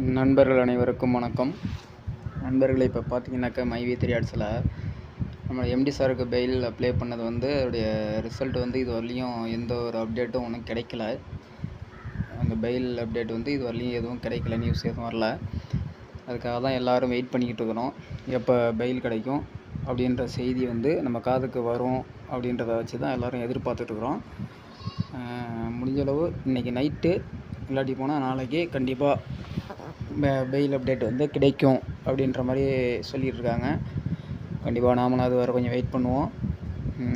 நண்பர்கள் அனைவருக்கும் வணக்கம். நண்பர்களே, இப்போ பார்த்தீங்கன்னாக்கா மைவி3 ஆட்ஸில் நம்ம எம்டி சாருக்கு பெயில் அப்ளை பண்ணது அதோடைய ரிசல்ட் இது வரலையும் எந்த ஒரு அப்டேட்டும் ஒன்றும் கிடைக்கல. அந்த பெயில் அப்டேட் இது வரலையும் எதுவும் கிடைக்கல, நியூஸ் எதுவும் வரல. அதுக்காக தான் எல்லோரும் வெயிட் பண்ணிக்கிட்டு இருக்கிறோம். எப்போ பெயில் கிடைக்கும் அப்படின்ற செய்தி நம்ம காதுக்கு வரும் அப்படின்றத வச்சு தான் எல்லோரும் எதிர்பார்த்துட்ருக்குறோம். முடிஞ்சளவு இன்றைக்கி நைட்டு இல்லாட்டி போனால் நாளைக்கு கண்டிப்பாக பெயில் அப்டேட் கிடைக்கும் அப்படின்ற மாதிரி சொல்லிகிட்ருக்காங்க. கண்டிப்பாக நாமளும் அது வரை கொஞ்சம் வெயிட் பண்ணுவோம்.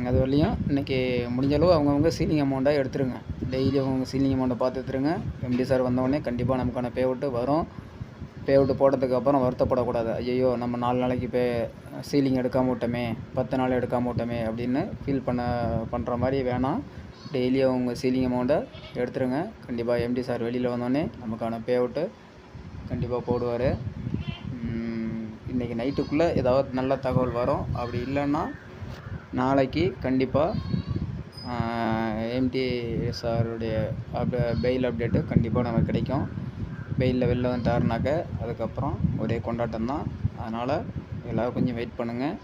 அது வரலையும் இன்றைக்கி முடிஞ்சளவு அவங்கவுங்க சீலிங் அமௌண்ட்டாக எடுத்துருங்க. டெய்லி அவங்கவுங்க சீலிங் அமௌண்ட்டை பார்த்து எடுத்துருங்க. எம்டி சார் வந்தோடனே கண்டிப்பாக நமக்கான பேஅவுட்டு வரும். பேஅவுட்டு போட்டதுக்கப்புறம் வருத்தப்படக்கூடாது. ஐயோ, நம்ம 4 நாளைக்கு சீலிங் எடுக்காமல் விட்டோமே, 10 நாள் எடுக்காமல் விட்டோமே அப்படின்னு ஃபீல் பண்ணுற மாதிரி வேணாம். டெய்லி அவங்க சீலிங் அமௌண்ட்டை எடுத்துருங்க. கண்டிப்பாக எம்டி சார் வெளியில் வந்தோடனே நமக்கான பேஅவுட்டு கண்டிப்பாக போடுவார். இன்றைக்கி நைட்டுக்குள்ளே ஏதாவது நல்ல தகவல் வரும். அப்படி இல்லைன்னா நாளைக்கு கண்டிப்பாக எம்டி சாருடைய பெயில் அப்டேட்டு கண்டிப்பாக நமக்கு கிடைக்கும். பெயிலில் வெளில வந்துட்டாருனாக்க அதுக்கப்புறம் ஒரே கொண்டாட்டம் தான். அதனால் எல்லோரும் கொஞ்சம் வெயிட் பண்ணுங்கள்.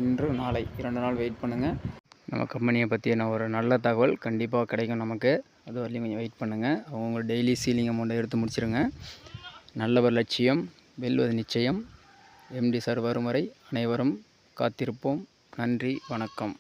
இன்று நாளை 2 நாள் வெயிட் பண்ணுங்கள். நம்ம கம்பெனியை பற்றின ஒரு நல்ல தகவல் கண்டிப்பாக கிடைக்கும் நமக்கு. அது வரலையும் கொஞ்சம் வெயிட் பண்ணுங்கள். அவங்க டெய்லி சீலிங் அமௌண்ட்டை எடுத்து முடிச்சிருங்க. நல்ல ஒரு லட்சியம் வெல்வது நிச்சயம். எம்டி சார் வரும் வரை அனைவரும் காத்திருப்போம். நன்றி, வணக்கம்.